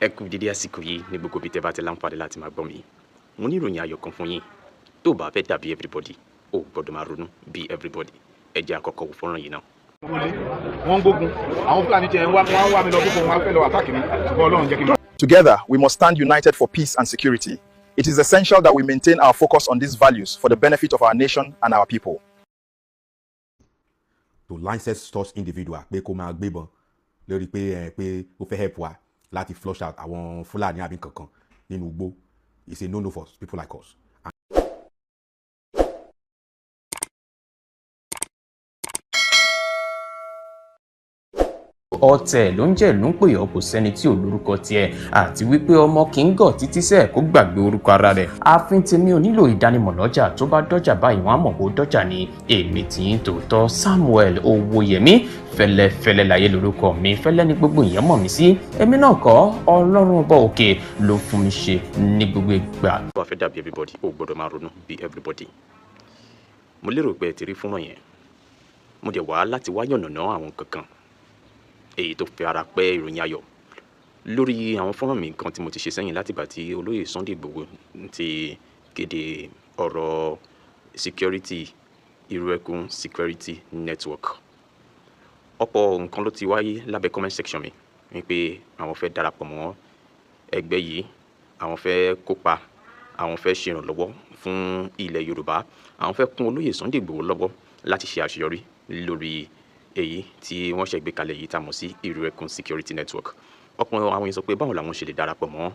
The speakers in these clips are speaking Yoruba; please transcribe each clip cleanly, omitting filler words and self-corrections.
Ẹ kú dédé àsìkò yìí ní gbogbo ibi tẹ́ bá ti láǹfààní láti máa gbọ́ mi. Mo ní ìròyìn ayọ̀ kan fún yín. Tó bá fẹ́ dàbí everybody, ó gbọ́dọ̀ máa ronú bí everybody. Ẹ jẹ́ àkọ́kọ́ wo fọ́nrán yìí náà. Wọ́n gbógun àwọn Fúlàní tiẹ̀ wá mi lọ gbógun wọn fẹ́ lọ àtàkì mi ṣùgbọ́n Ọlọ́run jẹ́ kí n. Together, we must stand united for peace and security. It is essential that we maintain our focus on these values for the benefit of our nation and our people. To license such individual pé kó máa gbébọn lórí pé ó fẹ́ help wa láti flush out àwọn Fúlàní àbí kankan nínú igbó is a no-no for people like us. ọ̀tẹ̀ ló ń jẹ́ ló ń pè ọ́ kò sẹ́ni tí ò lórúkọ tiẹ̀ àti wípé ọmọ kì í gọ̀ títí sẹ́ẹ̀ kó gbàgbé orúkọ ara rẹ̀. ààfin tèmi ò nílò ìdánimọ̀ lọ́jà tó bá dọ́jà báyìí wọ́n á mọ̀ kó dọ́jà ni. èmi tí ń tòótọ́ Samuel Owóyẹmí fẹ́lẹ́fẹ́lẹ́ láyé lórúkọ mi fẹ́lẹ́ ní gbogbo ìyẹn mọ̀ mí sí. èmi náà kọ́ Ọlọ́run ọba òkè ló fún mi ṣe ní gbogbo ìgbà. Tó bá fẹ́ dàbí everybody, ó gbọ́dọ̀ máa ronú bí everybody. Mo lérò pé ẹ ti rí fọ́nrán yẹn. Mo dẹ̀ wá láti wá yànnàná àwọn kankan èyí tó fi ara pẹ́ ìròyìn ayọ̀ lórí àwọn fọ́nrán mi kan tí mo ti ṣe sẹ́yìn látìgbà tí olóyè Sunday Igboho ti kéde ọ̀rọ̀ security Irú-Ẹkùn security network. Ọ̀pọ̀ nǹkan ló ti wáyé lábẹ́ comment section mi wípé àwọn fẹ́ darapọ̀ mọ́ ẹgbẹ́ yìí, àwọn fẹ́ kópa, àwọn fẹ́ ṣèrànlọ́wọ́ fún ilẹ̀ Yorùbá, àwọn fẹ́ kún olóyè Sunday Igboho lọ́wọ́ láti ṣe àṣeyọrí lórí èyí tí wọ́n ṣe gbé kalẹ̀ yìí tá a mọ̀ sí Irú-Ẹkùn security network. Ọ̀pọ̀ àwọn èèyàn sọ pé báwo làwọn ṣe lè darapọ̀ mọ́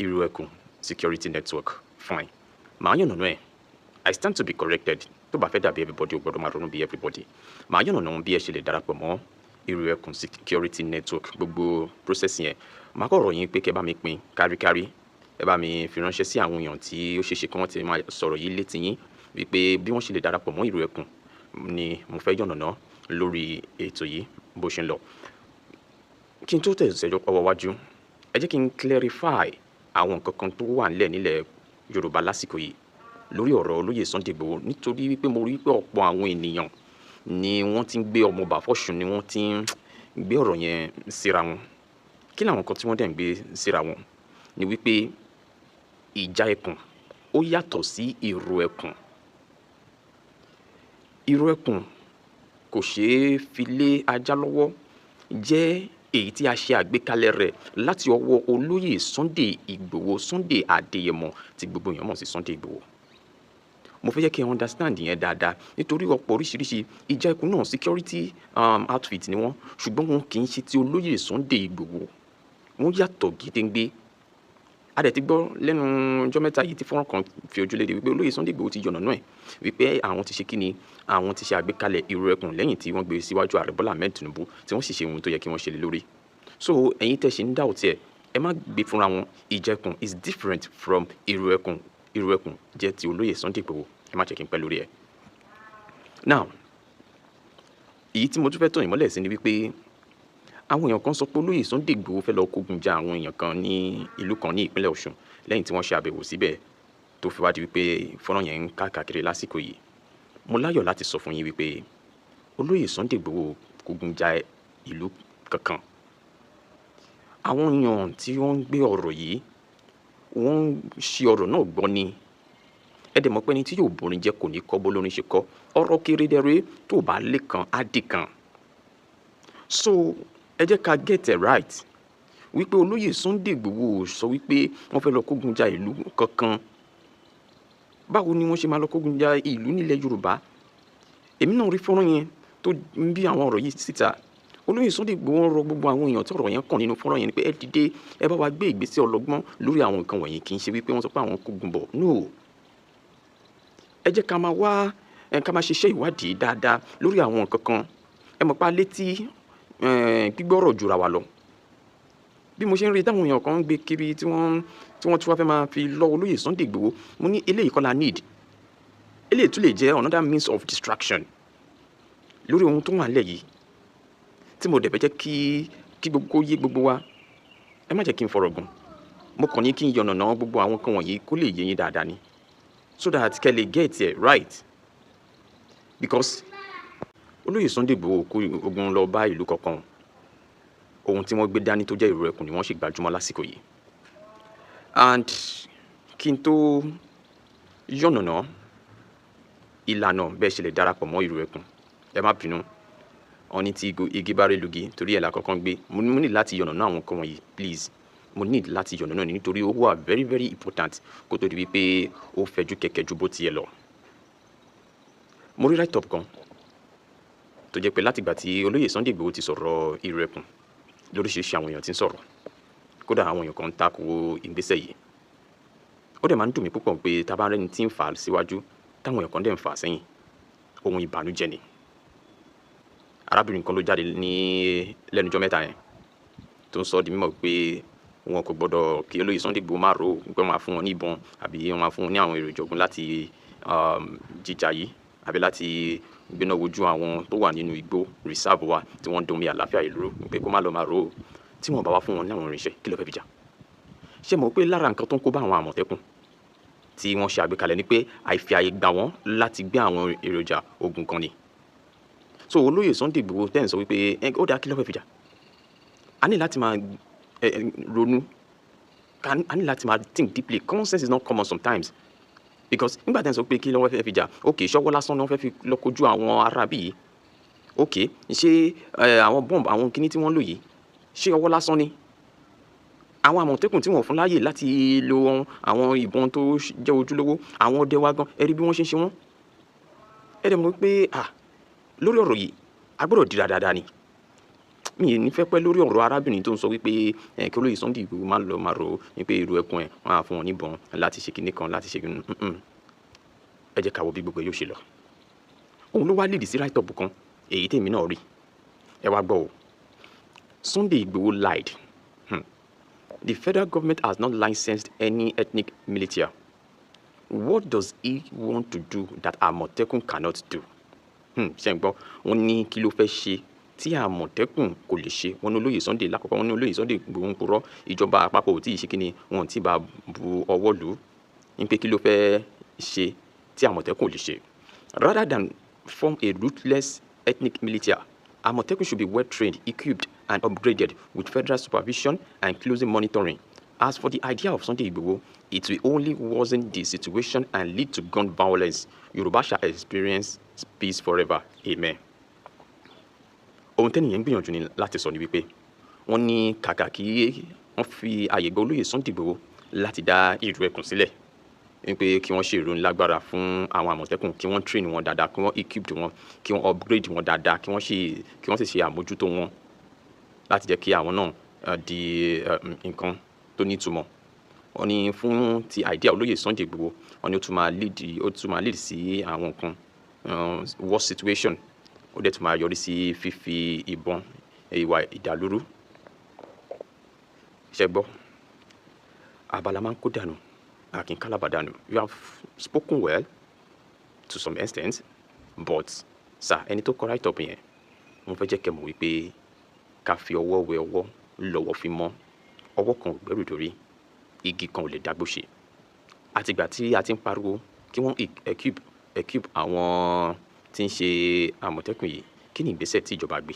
Irú-Ẹkùn security network. Fine, màá yànnàná ẹ̀. I stand to be corrected. Tó bá fẹ́ dàbí everybody, ó gbọ́dọ̀ máa ronú bí everybody. Màá yànnàná bí ẹ ṣe lè darapọ̀ mọ́ Irú-Ẹkùn security network, gbogbo process yẹn. Màá kọ̀ rọ̀ yín pé kẹ́ bá mi pín káríkárí, ẹ bá mi fi ránṣẹ́ sí àwọn èèyàn tí ó ṣeéṣe kí wọ́n ti máa sọ̀rọ̀ yìí létí yín wípé bí wọ́n ṣe lè darapọ̀ mọ́ Irú-Ẹkùn ni mo fẹ́ yànnàná lórí ètò yìí bó ṣe ń lọ. Kí n tó tẹ̀síwájú ọwọ́ wájú, ẹ jẹ́ kí n clarify àwọn nǹkan kan tó wà nílẹ̀ Yorùbá lásìkò yìí lórí ọ̀rọ̀ olóyè Sunday Igboho, nítorí wípé mo rí pé ọ̀pọ̀ àwọn ènìyàn ni wọ́n ti ń gbé ọmọ Ọba Fọ́ṣun ni wọ́n ti ń gbé ọ̀rọ̀ yẹn síra wọn. Kí làwọn nǹkan tí wọ́n dẹ̀ ń gbé síra wọn ni wípé ìjà ẹkùn ó yàtọ̀ sí Irú-Ẹkùn. Irú-Ẹkùn kò ṣeé fi lé ajá lọ́wọ́ jẹ́ èyí tí a ṣe àgbékalẹ̀ rẹ̀ láti ọwọ́ olóyè Sunday Igboho, Sunday Adéyẹmọ tí gbogbo èèyàn mọ̀ sí Sunday Igboho. Mo fẹ́ jẹ́ kí ẹ understand yẹn dáadáa nítorí ọ̀pọ̀ oríṣiríṣi ìjà ẹkùn náà security outfit ni wọ́n, ṣùgbọ́n wọn kì í ṣe ti olóyè Sunday Igboho. Wọ́n yàtọ̀ gédéǹgbé. A dẹ̀ ti gbọ́ lẹ́nu ọjọ́ mẹ́ta yìí tí fọ́nrán kan fi ojú léde wípé olóyè Sunday Igboho ti yànnàná ẹ̀ wípé àwọn ti ṣe kíni, àwọn ti ṣe àgbékalẹ̀ Irú-Ẹkùn lẹ́yìn tí wọ́n gbé síwájú Ààrẹ Bọ́lá Ahmed Tinubu tí wọ́n sì ṣe ohun tó yẹ kí wọ́n ṣe lé lórí. So ẹ̀yin tẹ́ ṣe ń dá òtí ẹ̀, ẹ má gbé fúnra wọn. Ìjà ẹkùn is different from Irú-Ẹkùn. Irú-Ẹkùn jẹ́ ti olóyè Sunday Igboho. Ẹ má jẹ́ kí n pẹ́ lórí ẹ̀. Now, èyí tí mo tún fẹ́ tàn ìmọ́lẹ̀ sí ni wípé àwọn èèyàn kan sọ pé olóyè Sunday Igboho fẹ́ lọ kógun ja àwọn èèyàn kan ní ìlú kan ní ìpínlẹ̀ Ọ̀ṣun lẹ́yìn tí wọ́n ṣe àbẹ̀wò síbẹ̀ tó fi wá di wípé fọ́nrán yẹn ń káàkiri lásìkò yìí. Mo láyọ̀ láti sọ fún yín wípé olóyè Sunday Igboho kógun ja ìlú kankan. Àwọn èèyàn tí wọ́n ń gbé ọ̀rọ̀ yìí wọ́n ń ṣe ọ̀rọ̀ náà gbọ́ ni. Ẹ dẹ̀ mọ̀ pé ẹni tí yóò borin jẹ́ kò ní kọ́ bó lórin ṣe kọ́. Ọ̀rọ̀ kéré dẹrẹ́ tó bá lé kan á dì kan. So ẹ jẹ́ ká get it right wípé olóyè Sunday Igboho sọ wípé wọ́n fẹ́ lọ kógun ja ìlú kankan. Báwo ni wọ́n ṣe máa lọ kógun ja ìlú nílẹ̀ Yorùbá? Èmi náà rí fọ́nrán yẹn tó ń bí àwọn ọ̀rọ̀ yìí síta. Olóyè Sunday Igboho rọ gbogbo àwọn èèyàn tí ọ̀rọ̀ yẹn kàn nínú fọ́nrán yẹn ni pé ẹ dìde, ẹ bá wa gbé ìgbésẹ̀ ọlọ́gbọ́n lórí àwọn nǹkan wọ̀nyí, kì í ṣe wípé wọ́n sọ pé àwọn kógun bọ̀. No, ẹ jẹ́ ká máa ṣiṣẹ́ ìwádìí dáadáa lórí àwọn nǹkan kan. Ẹ mọ̀ pa létí gbígbọ́rọ̀ jura wa lọ. Bí mo ṣe ń rí táwọn èèyàn kan ń gbé kiri tí wọ́n tún wá fẹ́ máa fi lọ olóyè Sunday Igboho, mo ní eléyìí kọ́ la need. Eléyìí tún lè jẹ́ another means of distraction lórí ohun tó wà nílẹ̀ yìí tí mo dẹ̀ fẹ́ jẹ́ kí gbogbo yé gbogbo wa. Ẹ má jẹ́ kí n fọ̀rọ̀ gùn. Mo kàn ní kí n yànnàná gbogbo àwọn kan wọ̀nyí kó lè yé yín dáadáa ni, so that kẹ́ lè get it right. Because olóyè Sunday Igboho kó ogun lọ bá ìlú kankan. ohun tí wọ́n gbé dání tó jẹ́ ìró ẹkùn ni wọ́n sì gbajúmọ̀ lásìkò yìí. And kí n tó yànnàná ìlànà bẹ́ẹ̀ ṣe lè darapọ̀ mọ́ ìró ẹkùn, ẹ má bínú, wọ́n ní tí igi bá rẹ̀ lugi torí ẹ̀ la kọ́kọ́ ń gbé. Mo ní láti yànnàná àwọn nǹkan wọ̀nyí, please. Mo ní láti yànnàná nítorí ó wà very very important kó tó di wípé ó fẹ̀jú kẹ̀kẹ́ ju bó tiẹ̀ lọ. Mo rí write-up kan tó jẹ́ pé látìgbà tí olóyè Sunday Igboho ti sọ̀rọ̀ ìró ẹkùn lóríṣiríṣi àwọn èèyàn ti ń sọ̀rọ̀, kódà àwọn èèyàn kan ń tako ìgbésẹ̀ yìí. Ó dẹ̀ máa ń dùn mí púpọ̀ pé tá bá rẹ́ni tí ń fà á síwájú táwọn èèyàn kan dẹ̀ ń fà á sẹ́yìn, ohun ìbànújẹ́ ni. Arábìnrin kan ló jáde ní lẹ́nujọ́ mẹ́ta yẹn tó ń sọ di mímọ̀ pé wọn kò gbọdọ̀ kí olóyè Sunday Igboho máa rò ó pé wọ́n máa fún wọn ní ìbọn àbí wọ́n máa fún wọn ní àwọn èrò ìjọ̀gbọ́n láti jíjà yìí àbí láti gbéná wojú àwọn tó wà nínú igbó reserve wa tí wọ́n ń domi àlàáfíà ìlú pé kó má lọ máa rò ó tí wọ́n bá wá fún wọn ní àwọn irinṣẹ́ kí ló fẹ́ fi jà. Ṣé mọ̀ pé lára nǹkan tó ń kó bá àwọn àmọ̀tẹ́kùn tí wọ́n ṣe àgbékalẹ̀ ni pé àìfi àyè gbà wọ́n láti gbé àwọn èròjà ogun kan ni. So olóyè Sunday Igboho tẹ́ ń sọ wípé ó dáa kí ló fẹ́ fi jà. A ní láti máa ronú, a ní láti máa think deeply. Common sense is not common sometimes because nígbà tẹ́ ń sọ pé kí ló fẹ́ fi jà, ok ṣọwọ́ lásán ni wọ́n fẹ́ fi lọ kojú àwọn arábí yìí, ok ṣé àwọn bọ́ǹbù àwọn kinní tí wọ́n lò yìí ṣé ọwọ́ lásán ni. Àwọn àmọ̀tẹ́kùn tí wọ́n fún láàyè láti lo àwọn ìbọn tó jẹ́ ojúlówó, àwọn ọdẹ wa gan ẹ rí bí wọ́n ṣe ń ṣe wọ́n. Ẹ dẹ̀ mọ̀ pé lórí ọ̀rọ̀ yìí a gbọ́dọ̀ dira dáadáa ni. Mi ò ní fẹ́ pẹ́ lórí ọ̀rọ̀ arábìnrin tó ń sọ wípé kí olóyè Sunday Igboho máa lọ máa rò ó wípé ìró ẹkùn ẹ̀ wọ́n á fún wọn níbọn láti ṣe kinní kan láti ṣe kinní. Ẹ jẹ́ ká wo bí gbogbo ẹ̀ yóò ṣe lọ. Òun ló wá lead sí write-up kan èyí tèmi náà rí. Ẹ wá gbọ́ o. Sunday Igboho lied. The federal government has not licensed any ethnic militia. What does he want to do that Àmọ̀tẹ́kùn cannot do? Ṣé ń gbọ́? Wọ́n ní kí ló fẹ́ ṣe tí Àmọ̀tẹ́kùn kò lè ṣe. Wọ́n ní olóyè Sunday lákọ̀ọ́kọ́, wọ́n ní olóyè Sunday Igboho ń purọ́, ìjọba àpapọ̀ ò tí ì ṣe kíni, wọn ò tí ì bá bu ọwọ́ lù ú. Ní pé kí ló fẹ́ ṣe tí Àmọ̀tẹ́kùn ò lè ṣe. Rather than form a ruthless ethnic militia, Àmọ̀tẹ́kùn should be well trained, equipped and upgraded with federal supervision and close monitoring. As for the idea of Sunday Igboho, it will only worsen the situation and lead to gun violence. Yorùbá shall experience peace forever. Amen. Ohun tẹ́nìyàn ń gbìyànjú ni láti sọ ni wípé wọ́n ní kàkà kí wọ́n fi àyè gba olóyè Sunday Igboho láti dá ìró ẹkùn sílẹ̀ wípé kí wọ́n ṣe ìròyìn lágbára fún àwọn àmọ̀tẹ́kùn, kí wọ́n train wọn dáadáa, kí wọ́n equip wọn, kí wọ́n upgrade wọn dáadáa, kí wọ́n sì ṣe àmójútó wọn láti jẹ́ kí àwọn náà di nǹkan tó nítumọ̀. Wọ́n ní fún ti idea olóyè Sunday Igboho, wọ́n ní ó tún máa lead sí àwọn nǹkan worst situation, ó dẹ̀ tún máa yọrí sí fífi ìbọn ìwà ìdàlúrú. Ṣé gbọ́? Abala máa ń kó dànù, a kì í kálábà dànù. You have spoken well to some extent, but sir, ẹni tó kọ write-up yẹn, mo fẹ́ jẹ́ kẹ́ mọ̀ wípé ká fi ọwọ́ wẹ ọwọ́ lọ́wọ́ fi mọ́. Ọwọ́ kan ò gbẹ́rù dórí, igi kan ò lè dágbó ṣe. Àtìgbà tí a ti ń pariwo kí wọ́n equip àwọn tí ń ṣe àmọ̀tẹ́kùn yìí, kí ni ìgbésẹ̀ tí ìjọba gbé?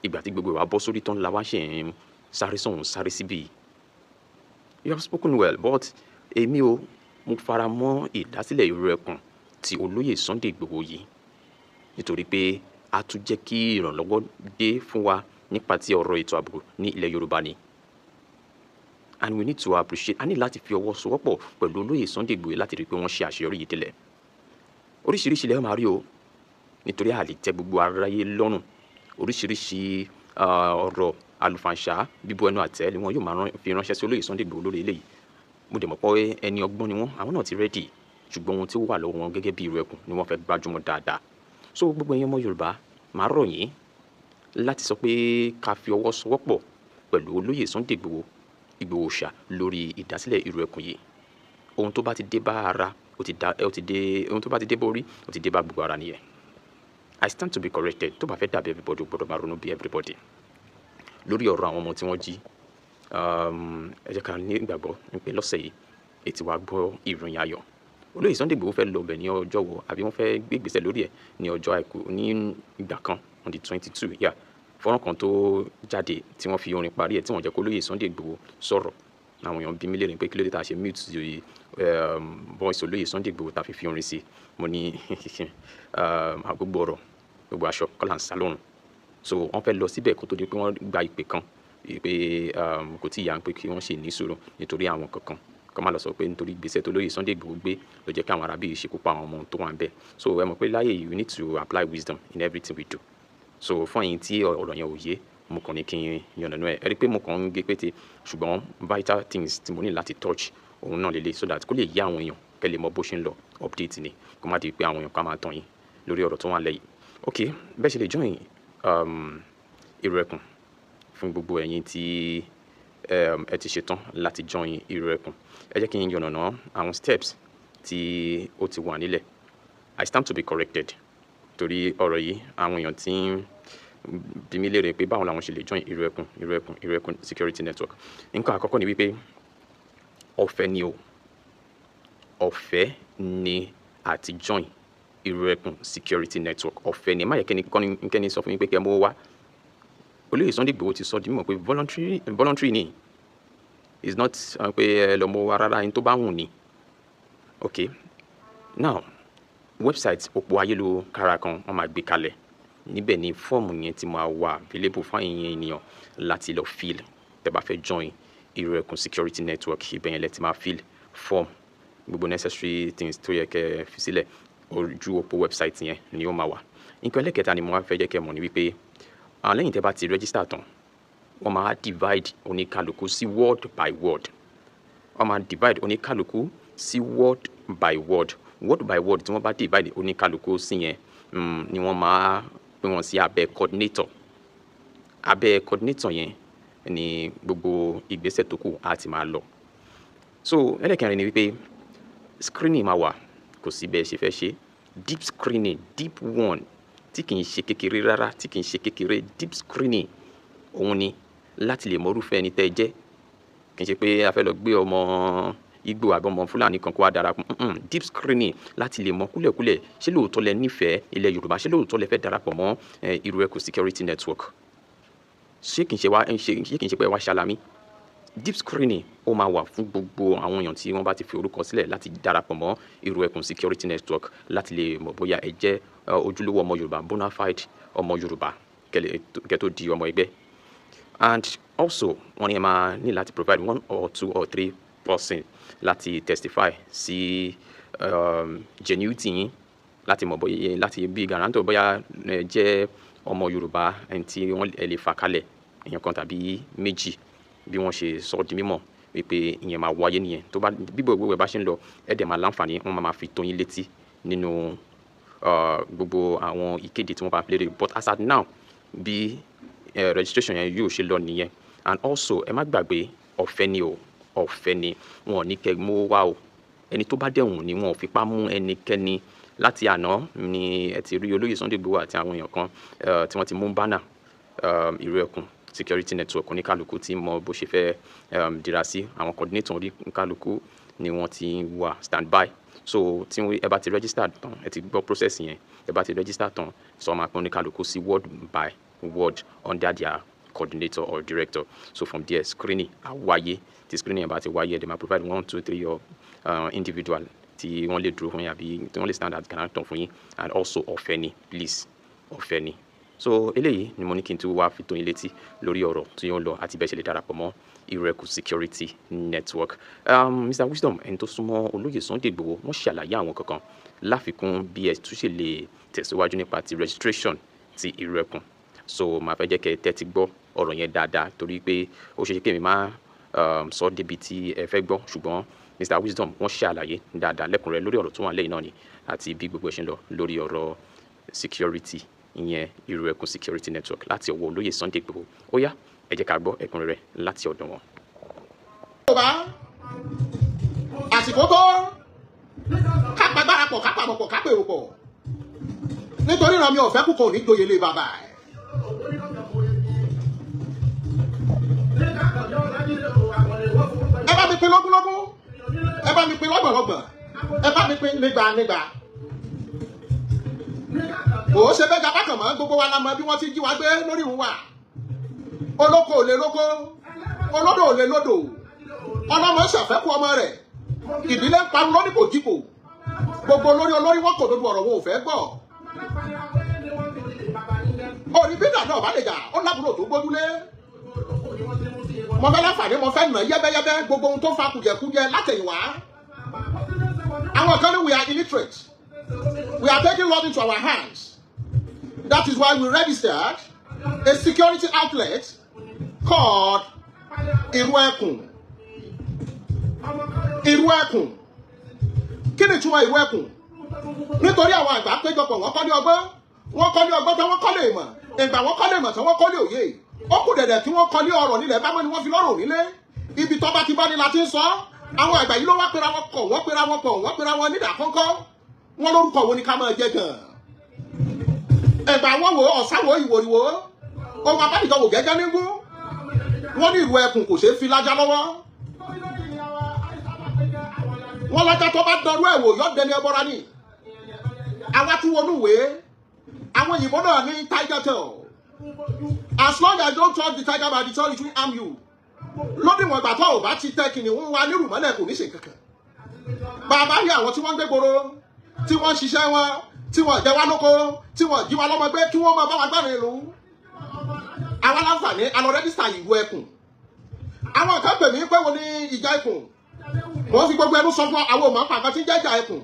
Ìgbà tí gbogbo wa bọ́ sórí tán la wá ṣe ń sáré sọ̀hún sáré síbí. You have spoken well, but èmi o, mo fara mọ́ ìdásílẹ̀ ìró ẹkùn ti olóyè Sunday Igboho yìí nítorí pé a tún jẹ́ kí ìrànlọ́wọ́ dé fún wa nípa ti ọ̀rọ̀ ètò ààbò ní ilẹ̀ Yorùbá ni. And we need to appreciate, a ní láti fi ọwọ́ sowọ́pọ̀ pẹ̀lú olóyè Sunday Igboho láti rí i pé wọ́n ṣe àṣeyọrí yìí délẹ̀. Oríṣiríṣi lẹ́yìn máa rí o nítorí a lè tẹ́ gbogbo aráyé lọ́rùn. Oríṣiríṣi ọ̀rọ̀ àlùfàǹṣá bíbu ẹnu àtẹ́ ni wọn yóò máa fi ránṣẹ́ sí olóyè Sunday Igboho lórí eléyìí. Mo dẹ̀ mọ̀ pé ẹni ọgbọ́n ni wọ́n, àwọn náà ti rẹ́dì, ṣùgbọ́n ohun tí ó wà lọ́wọ́ wọn gẹ́gẹ́ bí ìró ẹkùn ni wọ́n fẹ́ gbájúmọ́ dáadáa. So gbogbo ẹ̀yin ọmọ Yorùbá máa rọ̀ yín láti sọ pé ká fi ọwọ́ sowọ́pọ̀ pẹ̀lú olóyè Sunday Igboho ṣá lórí ìdásílẹ̀ ìró ẹkùn yìí. Ohun tó bá ti dé bá ara ohun tó bá ti dé bá orí ó ti dé bá gbogbo ara nìyẹn. I stand to be corrected. Tó bá fẹ́ dàbí everybody ó gbọ́dọ̀ máa ronú bí everybody. Lórí ọ̀rọ̀ àwọn ọmọ tí wọ́n jí, ẹ jẹ́ ká ní ìgbàgbọ́ pé lọ́sẹ̀ yìí ètí wa gbọ́ ìròyìn ayọ̀. Olóyè Sunday Igboho fẹ́ lọ bẹ̀ ní ọjọ́ wo àbí wọ́n fẹ́ gbé ìgbésẹ̀ lórí ẹ̀ ní ọjọ́ àìkú ní ìgbà kan on the 22 fọ́nrán kan tó jáde tí wọ́n fi orin parí ẹ̀ tí wọ́n jẹ́ kó lóye Sunday Igboho sọ̀rọ̀ àwọn èèyàn bí mi lè rìn pé kí ló dé tá a ṣe mute voice olóyè Sunday Igboho tá a fi orin sí mo ní gbogbo ọ̀rọ̀ gbogbo aṣọ kọ́là ń sá lọ́rùn so wọ́n fẹ́ lọ síbẹ̀ kó tó di pé wọ́n gba ìpè kan pé kò tí ì yá pé kí wọ́n ṣe ní sùúrù nítorí àwọn kankan kọ́ máa lọ sọ pé nítorí gbèsè tó lóye Sunday Igboho gbé ló jẹ́ kí àwọn arábí yìí ṣekú pa àwọn ọmọ tó wà ń bẹ̀ so ẹ mọ̀ pé láyé yìí we need to apply wisdom in everything we do so fún ẹ̀yin tí ọ̀rọ̀ yẹn ò yé mo kàn ní kí n yànnàná ẹ rí i pé mo kàn ń gé pété ṣùgbọ́n vital things tí mo ní láti touch òun náà lélẹ̀ so that kó lè yé àwọn èèyàn kẹ́ lè mọ bó ṣe ń lọ update ni kó má di pé àwọn èèyàn ká máa tàn yín lórí ọ̀rọ̀ tó wà lẹ́yìn ok bẹ́ẹ̀ ṣe lè join Èrò Ẹkùn fún gbogbo ẹ̀yin tí ẹ ti ṣetán láti join Èrò Ẹkùn ẹ jẹ́ kí n yànnàná àwọn steps tí ó ti wà nílẹ̀ I stand to be corrected torí ọ̀rọ̀ yìí àwọn èèyàn tí ń bí mi léèrè pé báwo làwọn ṣe lè join Èrò Ẹkùn security network nǹkan àkọ́kọ́ ni wípé ọ̀fẹ́ ni o ọ̀fẹ́ ni àti join Èrò Ẹkùn security network ọ̀fẹ́ ni má yẹ kẹ́ni sọ fún mi pé kẹ́ mọ́ wá olóyè Sunday Igboho ti sọ di mímọ̀ pé voluntary ni is not pé ẹ lọ mọ́ wá rárá ẹni tó bá wù ní ok now website òpó ayélujára kan wọ́n máa gbé kalẹ̀ níbẹ̀ ni fọ́ọ̀mù yẹn ti máa wà available fún ẹ̀yin ènìyàn láti lọ fill tẹ́ bá fẹ́ join Èrò Ẹkùn security network ibẹ̀ yẹn lẹ ti máa fill form gbogbo necessary things tó yẹ kẹ́ fi sílẹ̀ ojú òpó website yẹn ni ó máa wà nǹkan ẹlẹ́kẹta ni mo wá fẹ́ jẹ́ kẹ́ mọ̀ ní wípé lẹ́yìn tẹ́ bá ti register tán wọ́n máa divide oníkálukú sí word by word wọ́n máa divide oníkálukú sí word by word tí wọ́n bá divide oníkálukú sí yẹn ni wọ́n máa pín wọn sí abẹ́ coordinator yẹn ni gbogbo ìgbésẹ̀ tó kù á ti máa lọ so ẹlẹ́kẹrin ni wípé screening máa wà kò sí bẹ́ẹ̀ ṣe fẹ́ ṣe deep screening deep one tí kì í ṣe kékeré rárá deep screening òun ni láti lè mọrúfẹ́ ẹni tẹ́ ẹ jẹ́ kì í ṣe pé a fẹ́ lọ gbé ọmọ Ìgbò àbí ọmọ Fúlàní kan kó wá darapọ̀ deep screening láti lè mọ kúlẹ̀kúlẹ̀ ṣé lóòótọ́ lẹ nífẹ̀ẹ́ ilẹ̀ Yorùbá ṣé lóòótọ́ lẹ fẹ́ darapọ̀ mọ́ Èrò Ẹkùn security network ṣé kì í ṣe pé wá ṣàlàmì deep screening ó máa wà fún gbogbo àwọn èèyàn tí wọ́n bá ti fi orúkọ sílẹ̀ láti darapọ̀ mọ́ Èrò Ẹkùn security network láti lè mọ̀ bóyá ẹ jẹ́ ojúlówó ọmọ Yorùbá bona fide ọmọ Yorùbá kẹ́ tó di ọmọ ẹgbẹ́ and also wọ́n ní ẹ máa ní láti provide 1 or 2 or 3 person láti testify sí genuity yín láti mọ̀ bóyá láti bí garanto bóyá jẹ́ ọmọ Yorùbá ẹni tí wọ́n lè fà kalẹ̀ èèyàn kan tàbí méjì bí wọ́n ṣe sọ di mímọ̀ wípé ìyẹn máa wáyé nìyẹn tó bá bí gbogbo ẹ̀ bá ṣe ń lọ ẹ̀dẹ̀ máa láǹfààní wọ́n máa fi tó yín létí nínú gbogbo àwọn ìkéde tí wọ́n bá play but as at now bí registration yẹn yóò ṣe lọ nìyẹn and also ẹ má gbàgbé ọ̀fẹ́ ni o ọ̀fẹ́ ni wọn ò ní kẹ́ mú wá o ẹni tó bá dẹ̀wùn ni wọn ò fipá mú ẹnikẹ́ni láti àná ni ẹ ti rí olóyè Sunday Igboho àti àwọn èèyàn kan tí wọ́n ti mú bánà Èrò Ẹkùn security network oníkálukú tí mọ bó ṣe fẹ́ dira sí àwọn coordinator oníkálukú ni wọ́n ti wà stand by so tí ẹ bá ti register tán ẹ ti gbọ́ process yẹn ẹ bá ti register tán sọ ma pín oníkálukú sí word by word under their coordinator or director so from there screening á wáyé tí screening yẹn bá ti wáyé they ma provide 1 2 3 or individual tí wọ́n lè dúró fún yín àbí tí wọ́n lè stand as guarantor fún yín and also ọ̀fẹ́ ni please ọ̀fẹ́ ni so eléyìí ni mo ní kí n tún wá fi tó yín létí lórí ọ̀rọ̀ tí yóò lọ àti bẹ́ẹ̀ ṣe lè darapọ̀ mọ́ Èrò Ẹkùn security network Mr Wisdom ẹni tó súnmọ́ olóyè Sunday Igboho wọ́n ṣàlàyé àwọn kankan láfikún bí ẹ tún ṣe lè tẹ̀síwájú nípa ti registration ti Èrò Ẹkùn so màá fẹ́ jẹ́ kẹ́ ẹ tẹ́tí gbọ́ ọ̀rọ̀ yẹn dáadáa torí pé ó ṣe kí èmi máa sọ débi tí ẹ fẹ́ gbọ́ ṣùgbọ́n Mr Wisdom wọ́n ṣàlàyé dáadáa lẹ́kùnrẹ́rẹ́ lórí ọ̀rọ̀ tó wà lẹ́yìn náà ni àti bí gbogbo ẹ̀ ṣe ń lọ lórí ọ̀rọ̀ security ìyẹn Èrò Ẹkùn security network láti ọwọ́ olóyè Sunday Igboho ó yá ẹ jẹ́ ká gbọ́ ẹ̀kúnrẹ́rẹ́ láti ọ̀dọ̀ wọn. àsìkò tó ká gbàgbára pọ̀ ká pàmò pọ̀ ká pèrò pọ̀ nítorí ìran mi ò fẹ́ kú kò ní joyè lé bàbá ẹ̀. ẹ bá mi pín lógúnlógún ẹ bá mi pín lọ́gbọ̀nlọ́gbọ̀n ẹ bá mi pín nígbà. ó ṣe bẹ́ẹ̀ gàbá kàn mọ́ gbogbo wa la mọ̀ bí wọ́n ti jí wa gbé lórí ìhùn wa. olóko ò lè lóko olódò ò lè lódò ọlọ́mọ ṣàfẹ́kù ọmọ rẹ̀ ìdílé ń parun lórí kò jíkò gbogbo olórí wọn kò dodo ọ̀rọ̀ wọn ò fẹ́ gbọ́ orí bídà náà bá lè jà ó lábúrò tó gbójúlé mo fẹ́ láǹfààní mo fẹ́ nà yẹ́bẹ́yẹ́bẹ́ gbogbo ohun tó fa kùjẹkùjẹ látẹ̀yìnwá àwọn kan ní we are illiterate we are taking law into our hands that is why we registered a security outlet called Ìrú-Ẹkùn. Ìrú-Ẹkùn. Kí ni ìtumọ̀ Ìrú-Ẹkùn? Nítorí àwọn àgbà péjọpọ̀ wọ́n kọ́ ní ọgbọ́n tán wọ́n kọ́ lè mọ̀ ìgbà wọ́n kọ́ lè mọ̀ tán wọ́n kọ́ lè òye ó kù dẹ̀dẹ̀ kí wọ́n kọ́ ní ọ̀rọ̀ nílẹ̀ bámọ́ ni wọ́n fi lọ́rùn nílé ibi tó bá ti bá ní la ti ń sọ àwọn àgbà yìí ló wá pera wọn kọ̀ wọ́n pera wọn pọ̀ wọ́n pera wọn nídà kọ́ńkọ́ wọ́n lórúkọ wo ni ká máa jẹ gan ẹ̀gbà wọ́n wò ọ̀sáwò ìwòrìwò ohun abájọ́ wò gẹ́gẹ́ nígbú wọ́n ní Ìrú-Ẹkùn kò ṣeé fi lájá lọ́wọ́ wọ́n lájá tó bá dọrú ẹ̀wò yọ́dẹni ẹbọra ní àwa tún wọnúwé àwọn òyìnbó náà ní tiger tail as long as you don't touch the tiger by the tail it will harm you lórí wọn ìgbà tó ò bá ti tẹ́ kìnìún wa nírù mọ́lẹ̀ kò ní ṣe kankan bàbá rí àwọn tí wọ́n gbé gbòòrò tí wọ́n ṣiṣẹ́ wọn tí wọ́n jẹ wá lóko tí wọ́n jí wa lọ́mọ gbé kí wọ́n máa bá wa gbárin ìlú àwa láǹfààní alọ rẹ́gísítà Ìrú-Ẹkùn àwọn kan pè mí pé wo ní ìjà ẹkùn wọ́n fi gbogbo ẹnu sọ fún àwọn òmò àpàkan tí ń jẹ́ ìjà ẹkùn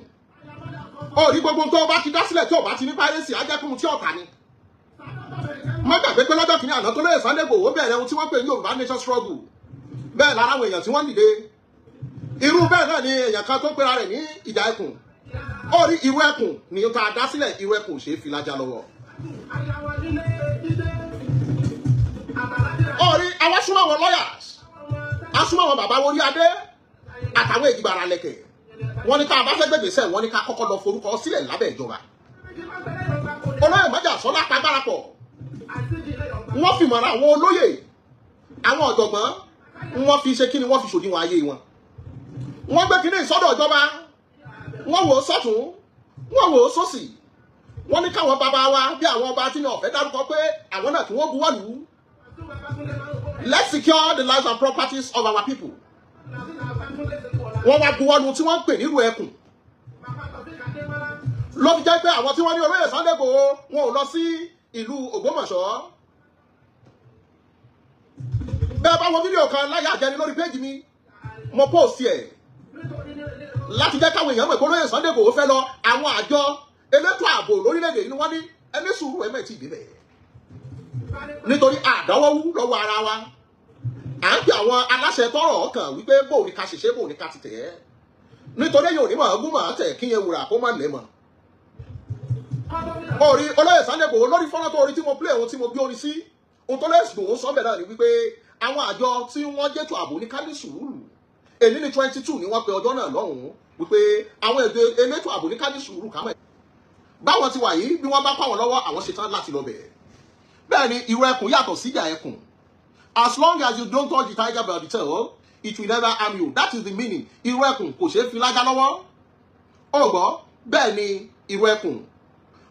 ó rí gbogbo tó bá ti dá sílẹ̀ tí ò bá ti ní piracy ajẹ́kùn tí ọ̀tá ni má gbàgbé pé lọ́jọ́ kìíní àná tó lóye Sunday Igboho bẹ̀rẹ̀ ohun tí wọ́n pè ní Yorùbá nation struggle bẹ́ẹ̀ lára àwọn èèyàn tí wọ́n dìde irú bẹ́ẹ̀ náà ni èèyàn kan tó pera rẹ̀ ní ìjà ẹkùn ó rí Ìrú-Ẹkùn ni ó ta dá sílẹ̀ Ìrú-Ẹkùn ṣe é fi lájà lọ́wọ́ ó rí àwọn súnmọ́ àwọn lawyers asúnmọ́ àwọn bàbá orí adé àtàwọn èjìgbàrà lẹ̀kẹ̀ wọ́n ní ká bá fẹ́ gbẹ̀gbẹ̀sẹ̀ wọ́n ní ká kọ́kọ́ lọ forúkọ sílẹ̀ lábẹ́ ìjọba olóyè Májàsọ́lá pagbára pọ̀ wọ́n fi mọ̀ra àwọn olóyè àwọn ọ̀jọ̀gbọ́n wọ́n fi ṣe kíni wọ́n fi ṣòdiwọ̀n ayé wọn wọ́n gbé kíní ìsọ́dọ̀ ìjọba wọ́n wò ó sọ́tún wọ́n wò ó sósì wọ́n ní káwọn bàbá wa bí àwọn ọba tí wọn ò fẹ́ dárúkọ pé àwọn náà kí wọ́n buwọ́ lù ú let's secure the lives and properties of our people wọ́n wá buwọ́ lù tí wọ́n ń pè ní Ìrú-Ẹkùn ló fi jẹ́ pé àwọn tí wọ́n ní olóyè Sunday Igboho wọn ò lọ sí ìlú Ògbómọ̀ṣọ́ bẹ́ẹ̀ bá wo fídíò kan láyé àjẹni lórí péjì mi mo post ẹ̀ láti jẹ́ káwọn èèyàn mọ̀ pé olóyè Sunday Igboho fẹ́ lọ àwọn àjọ elétò ààbò lórílẹ̀‐èdè yìí ni wọ́n ní ẹni sùúrù ẹ̀mẹ́ ti débẹ̀ nítorí àdáwọ́wú lọ́wọ́ ara wa à ń pè àwọn aláṣẹ tọrọ ọkàn wípé bóun ni ká ṣiṣẹ́ bóun ni ká ti tẹ̀ ẹ́ nítorí èyàn ò ní mọ̀ ọgún mọ̀ tẹ̀ kí yẹn wùrà kó má lẹ̀ mọ̀ orí olóyè Sunday Igboho lórí fọ́nrán tó orí tí mo play ohun tí mo gbé orí sí ohun tó lẹ́sùn òun sọ́bẹ̀ náà ni wípé àwọn àjọ tí wọ́n jẹ́tò ààbò ní ká ní sùúrù èyí ní 22 ni wọ́n pe ọjọ́ náà lọ́hùn-ún wípé àwọn èdè elétò ààbò ní ká ní sùúrù kámẹ́ báwọn ti wà yìí bí wọ́n bá pàwọn lọ́wọ́ àwọn ṣetán láti lọ bẹ̀ẹ́ bẹ́ẹ̀ ni Ìrú-Ẹkùn yàtọ̀ sí ìjà ẹkùn as long as you don't touch the tiger by the tail it will never harm you that is the meaning Ìrú-Ẹkùn kò ṣeé fi lájá lọ́wọ́ ọgbọ́ bẹ́ẹ̀ ni Ìrú-Ẹkùn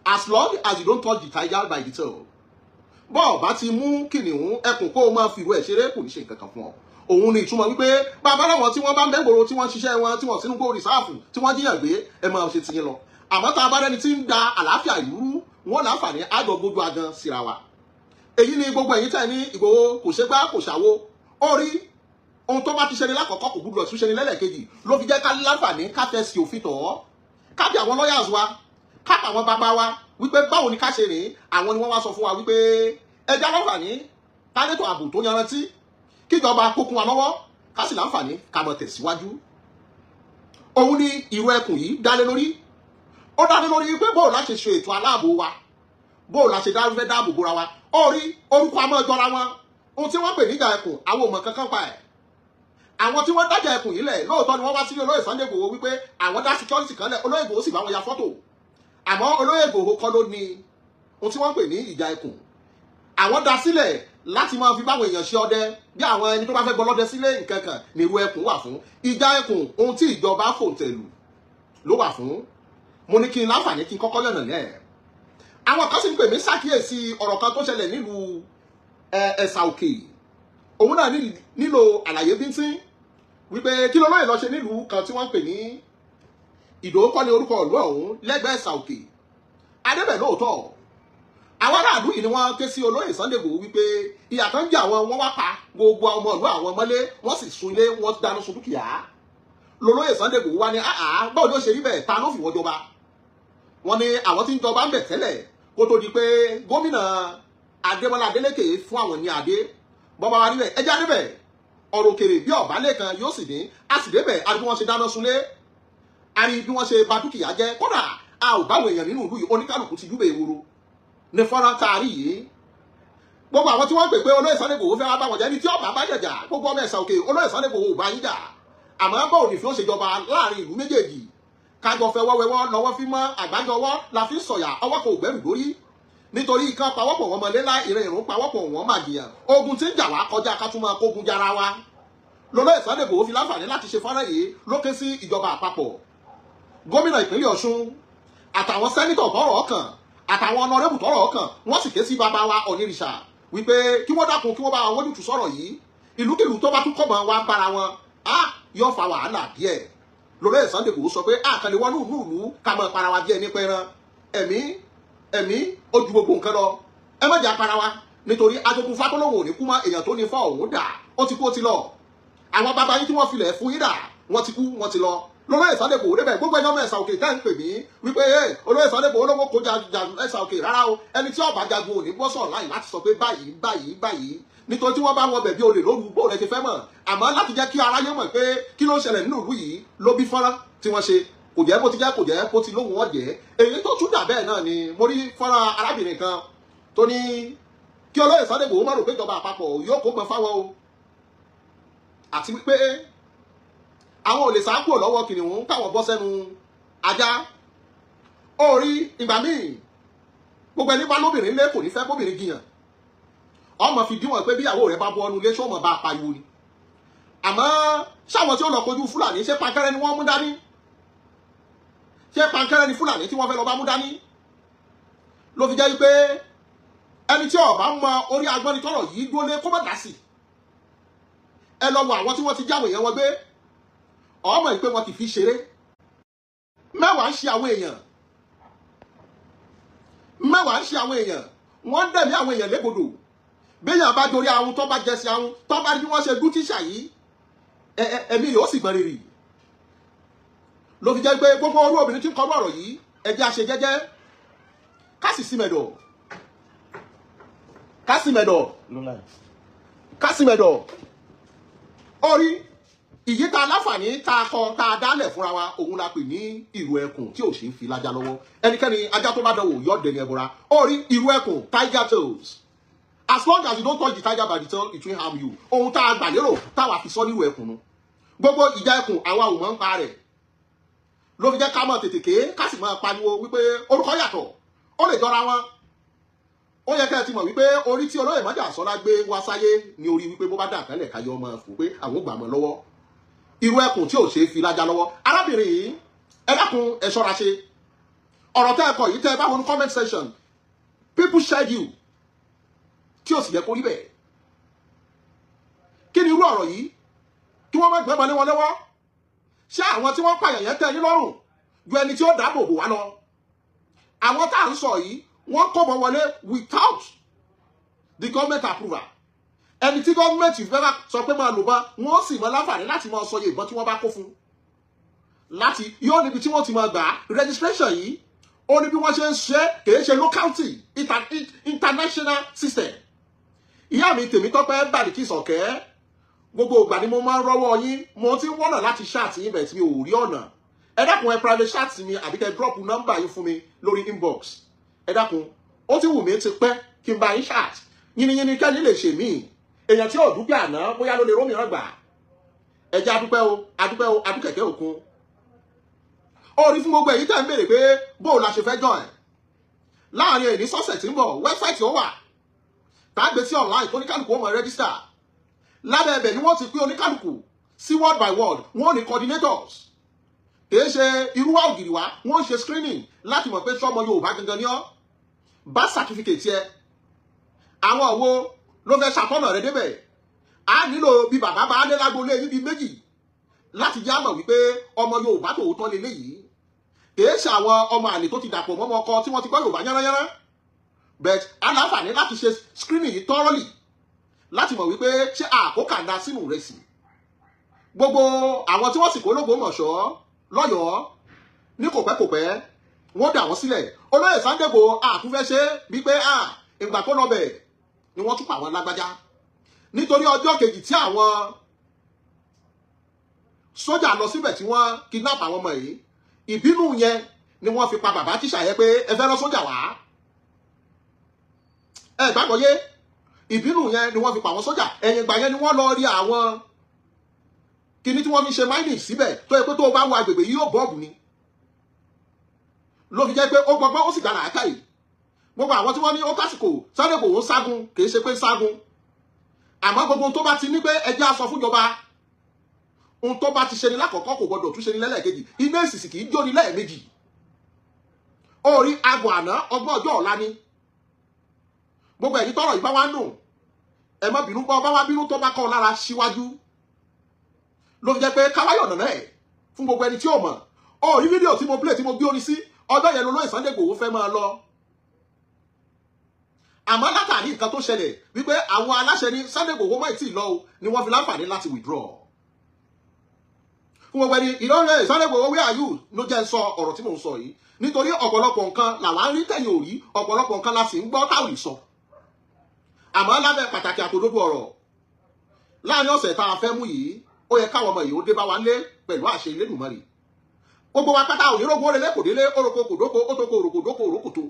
as long as you don't touch the tiger by the tail bọ́ọ̀ bá ti mú kìnìún ẹkùn kó o máa fi ìrú ẹ̀ ṣeré kò ní ṣe nǹkan kan fún ọ òun ni ìtumọ̀ wípé bàbá láwọn tí wọ́n bá ń bẹ́gbòrò tí wọ́n ṣiṣẹ́ wọn tí wọ́n sínú gbó rìsáàfù tí wọ́n jíyàn gbé ẹ máa ṣe tiyín lọ àmọ́ tá a bá rẹ́ni tí ń da àlàáfíà ìlú rú wọn láǹfààní àjọ gbogbo agan síra wa èyí ni gbogbo ẹ̀yin tẹ́ ní Ìgbòho kò ṣe gbá kò ṣàwo ó rí ohun tó bá ti ṣe ni lákọ̀ọ́kọ́ kò gbúdọ̀ tún ṣe ni lẹ́lẹ́kejì ló fi jẹ́ ká láǹfààní ká fẹ́ sí òfin tọ̀ ọ́ ká bí àwọn lawyers wa ká bí àwọn bàbá wa wípé báwo ni ká ṣe rìn àwọn ni wọ́n wá sọ fún wa wípé ẹja láǹfààní ká létò ààbò tó yanrantí kíjọba kókun wa lọ́wọ́ ká sì láǹfààní ká mọ̀ tẹ̀síwájú òun ni Ìrú-Ẹkùn yìí dálé lórí ó dálé lórí pé bóò láti ṣe ètò aláàbò wa bóò láti fẹ́ dáàbò bóra wa ó rí orúkọ àmọ́ ìjọra wọn ohun tí wọ́n pè níjà ẹkùn àwọn ò mọ̀ kankan pa ẹ̀ àwọn tí wọ́n dájà ẹkùn yìí lẹ̀ lóòótọ́ ni wọ́n wá sílé olóyè Sunday Igboho wípé àwọn dá security kan lẹ̀ olóyè Igboho sì bá wọn ya fọ́tò àmọ́ olóyè Igboho kọ́ ló ní ohun tí wọ́n pè ní ìjà ẹkùn àwọn dá sílẹ̀ láti máa fi báwọn èèyàn ṣe ọdẹ bí àwọn ẹni tó bá fẹ́ gbọ́lọ́dẹ sílé nǹkan kan ní Ìrú-Ẹkùn wà fún ìjà ẹkùn ohun tí ìjọba fòǹtẹ̀lù ló wà fún mo ní kí n láǹfààní kí n kọ́kọ́ yànnà lẹ́ẹ̀ àwọn kan sì ń pè mí ṣàkíyèsí ọ̀rọ̀ kan tó ṣẹlẹ̀ nílùú Ẹ̀sà Òkè òun náà nílò àlàyé bíntín wípé kí lolóyè lọ ṣe nílùú kan tí wọ́n ń pè ní Ìdó kọ́ ní orúkọ ìlú ọ̀hún lẹ́gbẹ̀ẹ́ Ẹ̀sà Òkè. Adébẹ̀ lóòótọ́ àwọn aráàlú yìí ni wọ́n ké sí olóyè Sunday Igboho wípé ìyà kan jẹ àwọn, wọ́n wá pa gbogbo ọmọ ìlú àwọn mọ́lé, wọ́n sì sun ilé, wọ́n dáná sun dúkìá. Lolóyè Sunday Igboho wá ní báwo ni ó ṣe rí bẹ́ẹ̀, ta ló fi wọ́n jọba? Wọ́n ní àwọn tí ń jọba ń bẹ̀ tẹ́lẹ̀ kó tó di pé gómìnà Adémọ́lá Adélékè fún àwọn ní adé. Bọ́ba wa níbẹ̀ ẹjẹ́ adébẹ̀ ọ̀rọ̀ òkèrè bí ọ̀bálẹ̀ kan yóò sì dín, a sì débẹ̀ a rí bí wọ́n ṣe dáná sunlé, a rí bí wọ́n ṣe bà dúkìá jẹ́, kódà a ò báwọn èèyàn nínú ìlú yìí, oníkálùkù ti júbẹ̀ ìwòrò ní fọ́nrán tá a rí yìí. Gbogbo àwọn tí wọ́n pè pé olóyè Sunday Igboho fẹ́ wá bá wọn jẹ́ ní tí ọba bá jẹ̀jà, gbogbo ọmọ Ẹ̀sà Òkè olóyè Sunday Igboho ò bá yín jà, àmọ́ báwo ni fi ó ṣe jọba láàrin ìlú méjèèjì? Kájọ fẹ́ wọ́wẹ́wọ́ lọ́wọ́ fi mọ́ àgbájọwọ́ la fi ń sọ̀yà, ọwọ́ kò gbẹ́rù dórí. Nítorí ìkan pawọ́pọ̀ wọn mọ̀lélá ìrìn ìrún pawọ́pọ̀ wọn máa jìyàn, ogun tí ń jà wá kọjá ká tún máa kógun jára wa. Lolóyè Sunday Igboho fi láǹfààní láti ṣe fọ́nrán yìí lókè sí ìjọba àpapọ̀, gómìnà ìpínlẹ̀ Ọ̀ṣun àtàwọn sẹ́nítọ̀ tọ́rọ̀ kàn àtàwọn ọ̀nàrẹ́bù tọ́rọ̀ kàn, wọ́n sì ké sí bàbá wa Ọ̀nìrìṣà wípé kí wọ́n dákun kí wọ́n bá wọn wójútùú sọ̀rọ̀ yìí. Ìlúkìlú tó bá tún kọ́ mọ́ wa bára wọn yóò fa wàhálà díẹ̀. Lolóyè Sunday Igboho sọ pé àkànlè wọn nù nùlù ká mọ́ para wa díẹ̀ ní pẹ́ran, ẹ̀mí ó ju gbogbo nǹkan lọ, ẹ má jà para wa, nítorí ajogun fátọ́lọ́wọ̀ ò ní kú mọ́ èèyàn tó ní fọ́ òun dà, ó ti kú ó ti lọ. Àwọn bàbá yín tí wọ́n filẹ̀ fún yín dà, wọ́n ti kú wọ́n ti lọ. Lolóyè Sunday Igboho débẹ̀ gbogbo ẹ̀yàn ọmọ Ẹ̀sà Òkè tẹ́ ń pè mí wípé olóyè Sunday Igboho olówó kó Ẹ̀sà Òkè rárá o, ẹni tí ọba jagun ò ní bọ́ sọ̀rọ̀ láì láti sọ pé báyìí nítorí tí wọ́n bá wọn bẹ̀bí olè lóru bó rẹ̀ ti fẹ́ mọ̀, àmọ́ láti jẹ́ kí aráyé mọ̀ pé kí ló ń ṣẹlẹ̀ nínú ìlú yìí ló bí fọ́nrán tí wọ́n ṣe. Kò jẹ́ bó ti jẹ́ kò jẹ́ bó ti lóhùn ọ̀jẹ́. Èyí tó tún dà bẹ́ẹ̀ náà ni mo rí fọ́nrán arábìnrin kan tó ní kí olóyè Sunday Igboho má rò pé ìjọba àpapọ̀ yóò kó gbọ́n fáwọn o, àti wípé àwọn ò lè sá kúrò lọ́wọ́ kìnìún káwọn bọ́ sẹ́nu ajá. Ó rí ìgbà míì gbogbo ẹni bá lóbìnrin lé kò ní fẹ́ kóbìnrin jiyàn, ọmọ fi díwọ̀n pé bíyàwó rẹ̀ bá bọ́ ọnu lé sọ́mọ bá pariwo ni. Àmọ́ sáwọn tí ó lọ kojú Fúlàní ṣé pankẹ́rẹ́ ni wọ́n mú dání? Ṣé pankẹ́rẹ́ ni Fúlàní tí wọ́n fẹ́ lọ bá mú dání? Ló fi jẹ́ wípé ẹni tí ó bá mọ orí agbọ́ni tọ́rọ̀ yìí dúró lé kó má dá sí. Ẹ lọ wo àwọn tí wọ́n ti jáwé yẹn wọn gbé, ọmọ ìpé wọn kì í fi ṣeré. Mẹ́wàá ń ṣe àwọn èèyàn, wọ́n dẹ̀mí àwọn èèyàn légbodò. Béèyàn bá dorí ahun tó bá jẹ sí ahun tó bá rí bí wọ́n ṣe dú tíṣà yìí, ẹ̀mí yóò sì gbọ́n rírì. Ló fi jẹ́ pé gbogbo orú obìnrin tí ń kọrú ọ̀rọ̀ yìí ẹjẹ́ àṣẹ jẹ́jẹ́ kásìmẹ̀dọ̀ orí ìyíta aláfààní tá a kọ tá a dálẹ̀ fúnra wa, òun la pè ní ìrù ẹkùn tí ò ṣe ń fi lájá lọ́wọ́. Ẹnikẹ́ni ajá tó bá dánwò yọ dẹni ẹbọra. Orí ìrù ẹkùn tiger tails, as long as you don't touch the tiger by the tail it will harm you. Ohun tá a gbà lérò táwa fi sọ nírù ẹkùn nu. Gbogbo ìjà ẹkùn àwa ò mọ̀ ń pa rẹ̀. Ló fi jẹ́ ká mọ̀ tètè ké ká sì máa pariwo wípé orúkọ yàtọ̀, ó lè jọra wọn. Ó yẹ kẹ́ ẹ ti mọ̀ wípé orí tí olóyè Májàsọ́lá gbé wá sáyé ni orí wípé bó bá dà kálẹ̀ káyọ̀ ọmọ fò pé àwọn ò gbà mọ́ lọ́wọ́. Irú ẹkùn tí ò ṣe é fi lájá lọ́wọ́. Arábìnrin yìí ẹ dákun ẹ ṣọ́ra ṣe. Ọ̀rọ̀ tẹ́ ẹ kọ yìí tẹ́ ẹ bá wọn comment section, people shed you tí ò sì yẹ kó rí bẹ́ẹ̀. Kí ni irú ọ̀rọ̀ yìí? Kí wọ́n má gbẹ́bọn lé wọn lọ́wọ́. Ṣé àwọn tí wọ́n pààyàn yẹn tẹ́ yín lọ́rùn ju ẹni tí ó dáàbò bò wá lọ? Àwọn tá à ń sọ yìí wọ́n kó wọn wọlé without the government approval. Ẹni tí gọ́ọ̀mẹ̀ntì fẹ́ sọ pé máa lò bá wọ́n sì mọ láǹfààní láti máa sọ iye ìbọn tí wọ́n bá kó fún, láti yóò níbi tí wọ́n ti máa gbà á. Registration yìí ó ní bí wọ́n ṣe ń ṣe kìí ṣe locality, international system. Ìyá mi Tèmítọ́pẹ́ Bàríkìsì Ọ̀kẹ́, gbogbo ìgbà ni mo máa ń rọ́wọ́ yín, mo ti ń wọ́nà láti ṣáàtì yín bẹ̀ tí mi ò rí ọ̀nà. Ẹ dákun ẹ private chat mi àbí kẹ́ drop number yín fún mi lórí inbox. Ẹ dákun ó ti wù mí ti pẹ́ kí n bá yín chat, yìnyínyìn kẹ́ni lè ṣe míì. Èèyàn tí ò dúpẹ́ àná bóyá ló lè rómìíràn gbà. Ẹ jẹ́ adúkẹ̀kẹ́ òkun. Ó rí fún gbogbo èyí tẹ́ ń béèrè pé bó la ṣe fẹ́ join. Láàárín èyí sọ́sẹ̀ tí ń bọ̀, wẹ́bsáìtì ó wà tá a gbé sí online tó oníkálùkù ó mọ̀ register. Lábẹ́ ẹbẹ̀ ni wọ́n ti pín oníkálùkù sí word by word, wọ́n ní coordinators. Kìí ṣe irú wa ògiri wa, wọ́n ṣe screening láti mọ̀ pé ṣọ́mọ Yorùbá gangan ni ọ́. Birth certificate yẹ àwọn wo ló fẹ́ ṣàtọ́nà rẹ débẹ̀. a nílò bí bàbá bá dé lágbolé níbi méjì láti já mọ̀ wípé ọmọ Yorùbá tòótọ́ leléyìí kìí ṣe àwọn ọmọ àlè tó ti dàpọ̀ mọ́ ọkọ tí wọ́n ti gbọ́ Yorùbá yánnayánná but aláǹfààní láti ṣe screening yìí thoroughly láti mọ̀ wípé ṣé àkókàndá sínú rẹ̀ sí gbogbo àwọn tí wọ́n sì kó l'Ógbómọ̀ṣọ́ lọ́yọ̀ọ́ ní kòpẹ́kòpẹ́ wọ́n dà wọ́n sílẹ̀ olóyè Sunday Igboho àtúnfẹ́ ṣe wípé ìgbà tó lọ bẹ̀ ni wọ́n tún pa àwọn lágbájá nítorí ọjọ́ kejì tí àwọn sójà lọ síbẹ̀ tí wọ́n kidnap àwọn ọmọ yìí ìbínú yẹn ni wọ́n fi pa bàbá tíṣà yẹn pé ẹ fẹ́ rán sójà wá ẹ gbàgbọ́ yé ìbínú yẹn ni wọ́n fi pa àwọn sójà ẹ̀yìn ìgbà yẹn ni wọ́n lọ rí àwọn kíní tí wọ́n fi ṣe mining síbẹ̀ tó yẹ pé tó o bá wo agbègbè yìí yóò bọ́ọ̀bù ni ló fi jẹ́ pé ó gbọgbọ́n ó sì gbà láàkà yìí gbogbo àwọn tí wọ́n ní ó kásìkò Sunday Igboho ságun kì í ṣe pé ságun àmọ́ gbogbo ohun tó bá ti ní pé ẹjẹ́ á sọ fúnjọba ohun tó bá ti ṣe ni lákọ̀ọ́kọ́ kò gbọdọ̀ tún ṣe ni lẹ́lẹ́kejì iná ìsìsì kì í jó ni lẹ́ẹ̀mejì orí agùn àná ọgbọ́n ọjọ́ ọ̀la ni gbogbo ẹ̀yin tọ́rọ̀ yìí bá wá nù ẹ má bínú bá wá bínú tó bá kọ́ lára síwájú ló fi jẹ́ pé káwáyọ̀ nàná ẹ̀ fún gbogbo ẹni tí ò mọ̀ orí fídíò tí mo play tí mo gbé orin sí ọjọ́ yẹn lolóyè Sunday Igboho fẹ́ máa lọ àmọ́ látàrí nǹkan tó ṣẹlẹ̀ wípé àwọn aláṣẹ ní Sunday Igboho mọ́ ìtì lọ ni wọ́n fi láǹfààní láti withdraw fún gbogbo ẹni ìlọrin Sunday Igboho where are you ló jẹ́ ń sọ ọ̀rọ̀ tí mò ń sọ yìí nítorí ọ̀pọ̀lọpọ̀ nǹkan làwọn ń rí tẹ̀yìn òrí ọ̀pọ̀lọpọ̀ nǹkan la sì ń gbọ́ táwọn ìsọ àmọ́ lábẹ́ pàtàkì àtòdodo ọ̀rọ̀ láàrin ọ̀sẹ̀ tá a fẹ́ mú yìí ó yẹ káwọn ọmọ yìí ó dé bá wa lé pẹ̀lú àṣẹ Elédùmarè gbogbo wa pátá ònírógún ó lélé kò délé oroko kò dóko ó tóko òròkò dóko òrókòtò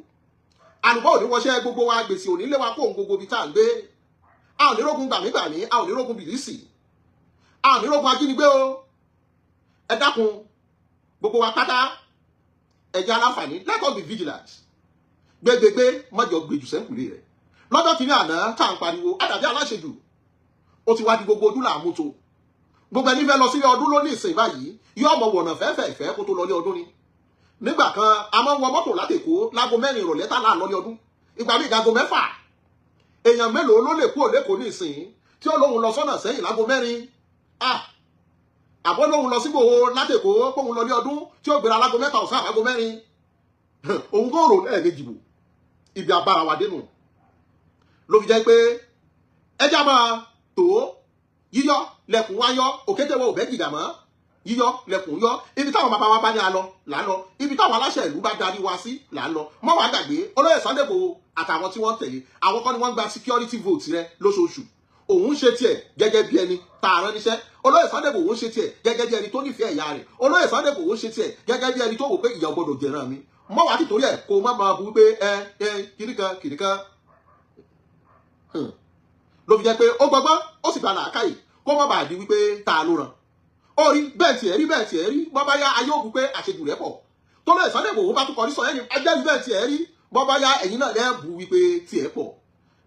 àlùbọ́ òní wọṣẹ́ gbogbo wa gbèsè òní lé wa kó òun gbogbo ibi tá à ń gbé a ò nírógún gbàmígbàmí a ò nírógún bìlísì a ò nírógún ajínigbé o ẹ dákun gbogbo wa pátá ẹjẹ aláǹfààní let us be vigilant gbégbégbé mọ́jọ gbèjù sẹ́ńkùlé rẹ̀ lọ́jọ́ kìíní àná tá à ń pariwo àdàbí aláṣejù ó ti wá di gbogbo ojú làmúto gbogbo ẹni fẹ́ lọ sílé ọdún lónìí ìsìn báyìí yóò mọ wọ̀nà fẹ́fẹ́ kó tó lọlé ọdún ni nígbà kan a máa ń wọ mọ́tò látèkó láago 4 ìrọ̀lẹ́ tá là lọlé ọdún ìgbà míì láago 6 èèyàn mélòó ló lè kú òlékòó ní ìsìn tí ó lóun lọ sọ́nà sẹ́yìn láago 4 àbọ̀ lóun lọ sí Ìgbòho látèkó kóun lọlé ọdún tí ó gbéra láago 7 ọ̀sán àbágo 4 òun kò rò lẹ́ẹ̀mejì bò ibi abára wa dénú ló fi jẹ́ pé ẹjá máa tó yíyọ lẹkùn wá yọ òkété wọ òbẹ́ jìgà mọ́ yíyọ lẹkùn yọ ibi táwọn bàbá wa bá ní alọ là ń lọ ibi táwọn aláṣẹ ìlú bá darí wa sí là ń lọ mọ́ wàá gbàgbé olóyè Sunday Igboho àtàwọn tí wọ́n tẹ̀lé àwọn kan ni wọ́n gba security vote rẹ lóṣooṣù òun ṣe tiẹ̀ gẹ́gẹ́ bí ẹni tá a rán níṣẹ́ olóyè Sunday Igboho ṣe tiẹ̀ gẹ́gẹ́ bí ẹni tó nífẹ̀ẹ́ ìyá rẹ̀ olóyè Sunday Igboho ṣe tiẹ̀ gẹ́gẹ́ bí ẹni tó wò pé ìyá gbọdọ̀ jẹ̀ràn mi mọ́ wàá tìtorí ẹ̀ kó má máa bu pé kìnìkan ló fi jẹ́ pé ó gbọgbọ́n ó sì gba làákàyè kó má bàa di wípé ta ló ràn ó rí bẹ́ẹ̀ tiẹ̀ rí bọ́ bá yá ayé òkú pé àṣejù rẹ̀ pọ̀ tó lè Sunday Igboho bá tún kọrí sọ ẹni ajá rí bẹ́ẹ̀ tiẹ̀ rí bọ́ bá yá ẹ̀yin náà lẹ́ẹ̀bù wípé tiẹ̀ pọ̀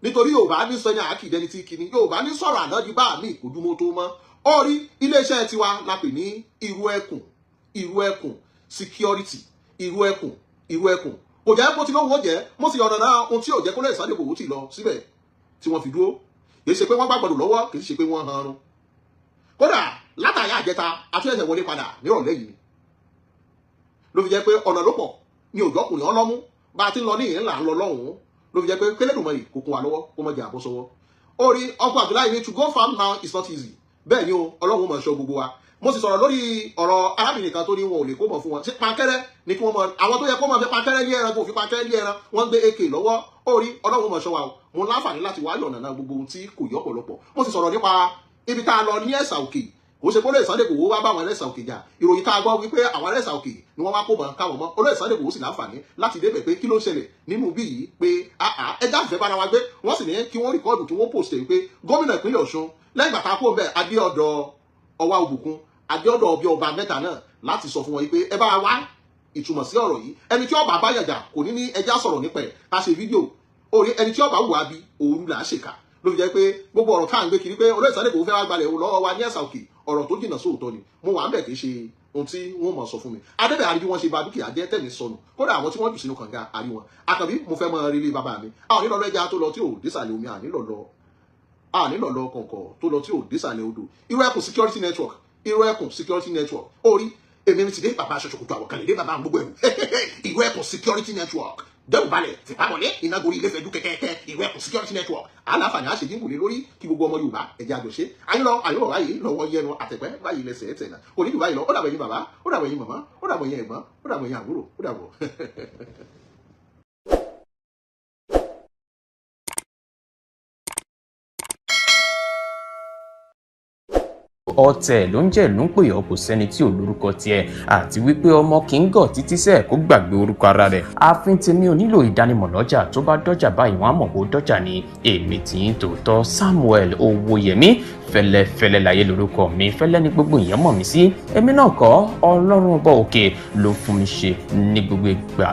nítorí Yorùbá ní sọ ní àkìdẹni tí kìíní Yorùbá ní sọ̀rọ̀ àná di bá mi ìkójúmọ́ tó mọ́ ó rí iléeṣẹ́ tiwa la pè ní irú ẹkùn security irú ẹkùn kò jẹ́ bó ti lówó jẹ́ mo sì ọ̀nà náà ohun tí ò jẹ́ kó lè Sunday Igboho ti lọ síbẹ̀ tí wọ́n fi dúró kìí ṣe pé wọ́n gbàgbọ́dọ̀ lọ́wọ́ kìí ṣe pé wọ́n hanrun kódà látàrí àjẹta àtúnyẹ̀sẹ̀ wọlé padà nírọ̀lẹ́ yìí ló fi jẹ́ pé ọ̀nà ló pọ̀ ní òjò ọkùnrin ọlọ́mú bá a ti ń lọ ní ìhìn là ń lọ lọ́hùn-ún ló fi jẹ́ pé kélédùmarè kò kún wa lọ́wọ́ kó má jẹ́ àbọ́sọ́wọ́ ó rí ọkọ̀ Abdullahi ní to go farm now is not easy bẹ́ẹ̀ ni o Ọlọ́run mọ̀ ṣọ́ gbogbo wa mo sì sọ̀rọ̀ lórí ọ̀rọ̀ arábìnrin kan tó ní wọn ò lè kó mọ̀ fún wọn ṣé pankẹ́rẹ́ ni kí wọ́n mọ àwọn tó yẹ kó mọ̀ fi pankẹ́rẹ́ ní ẹran kò fi pankẹ́rẹ́ ní ẹran wọ́n gbé AK lọ́wọ́ ó rí Ọlọ́run mọ̀ ṣọ́ wa o mo láǹfààní láti wá lọ́nà náà gbogbo ohun tí kò yọ ọ̀pọ̀lọpọ̀ mo sì sọ̀rọ̀ nípa ibi tá a lọ ní Ẹ̀sà Òkè kò ṣe pé olóyè Sunday Igboho wá bá àwọn Ẹlẹ́sà Òkè jà ìròyìn tá a gbọ́ wípé àwọn Ẹlẹ́sà Òkè ni wọ́n wá kó mọ̀ káwọn mọ́ olóyè Sunday Igboho sì láǹfààní láti débẹ̀ pé kí ló ń ṣẹlẹ̀ nínú bí yìí pé ẹja fẹ́ bára wa gbé wọ́n sì ní kí wọ́n rìkọ́ọ̀dù kí wọ́n pòstè pé gómìnà ìpínlẹ̀ Ọ̀ṣun lẹ́yìn ìgbà tá a kó bẹ́ẹ̀ adé ọ̀dọ̀ Ọwá Òbùkún adé ọ̀dọ̀ ọbẹ̀ ọba mẹ́ta náà láti sọ fún wọn pé ẹ bá wa ìtumọ̀ sí ọ̀rọ̀ yìí ẹni tí ọba bá yàjà kò ní ẹja sọ̀rọ̀ nípa ẹ̀ ká ṣe fídíò orí ẹni tí ọba wù á bí òru là á ṣèkà ló fi jẹ́ pé gbogbo ọ̀rọ̀ tá à ń gbé kiri pé olóyè Sunday Igboho fẹ́ wá gbalẹ̀ lọ́wọ́ wa ní Ẹ̀sà Òkè ọ̀rọ̀ tó jìnnà sóòótọ́ ni mo wà ń bẹ̀ kì í ṣe ohun tí wọ́n mọ̀ sọ fún mi adébẹ̀ àrí bí wọ́n ṣe ba dúkìá jẹ́ tẹ̀mí sọnù kódà àwọn tí wọ́n jù sínú kànga àrí wọn àkànbí mo fẹ́ mọ rírí bàbá mi àwọn nílò lọ ẹja tó lọ tí ò désàlẹ̀ omi ànílò lọ a nílò lọ kọ̀ọ̀kọ̀ tó lọ tí ò désàlẹ̀ odò irú ẹkùn security network orí èmi ti dé bàbá aṣọ ṣòkòtò àwọn kan lè dé bàbá gbogbo ẹ̀rù irú ẹkùn security network dẹ́rù balẹ̀ fìpáwọlé iná gorí ilé fẹ́jú kẹ́kẹ́kẹ́ irú ẹkùn security network aláǹfààní àṣejínbù lé lórí kí gbogbo ọmọ Yorùbá ẹ̀jẹ̀ àjọṣe ayúlọ báyìí lọ́wọ́ yẹnu àtẹ̀pẹ́ báyìí lẹ́sẹ̀ ẹ̀tẹ̀ náà kò ní jù báyìí lọ ó dàbọ̀ ẹ̀yin bàbá ó dàbọ̀ ẹ̀yin màmá ó dàbọ̀ ẹ̀yin ẹ̀gbọ́n ó dàbọ̀ ẹ̀yin àbúrò ó dàbọ̀. ọ̀tẹ̀ ló ń jẹ́ ló ń pè ọ́ kò sẹ́ni tí ò lórúkọ tiẹ̀ àti wípé ọmọ kì í gọ̀ títí sẹ́ẹ̀ kó gbàgbé orúkọ ara rẹ̀ ààfin tèmi ò nílò ìdánimọ̀ lọ́jà tó bá dọ́jà báyìí wọ́n á mọ̀ kó dọ́jà ní èmi tí ń tòótọ́ Samuel Owóyẹmí fẹ́lẹ́fẹ́lẹ́ láyé lórúkọ mi fẹ́lẹ́ ní gbogbo èèyàn mọ̀ mí sí èmi náà kọ́ Ọlọ́run ọba òkè ló fún mi ṣe ní gbogbo ìgbà.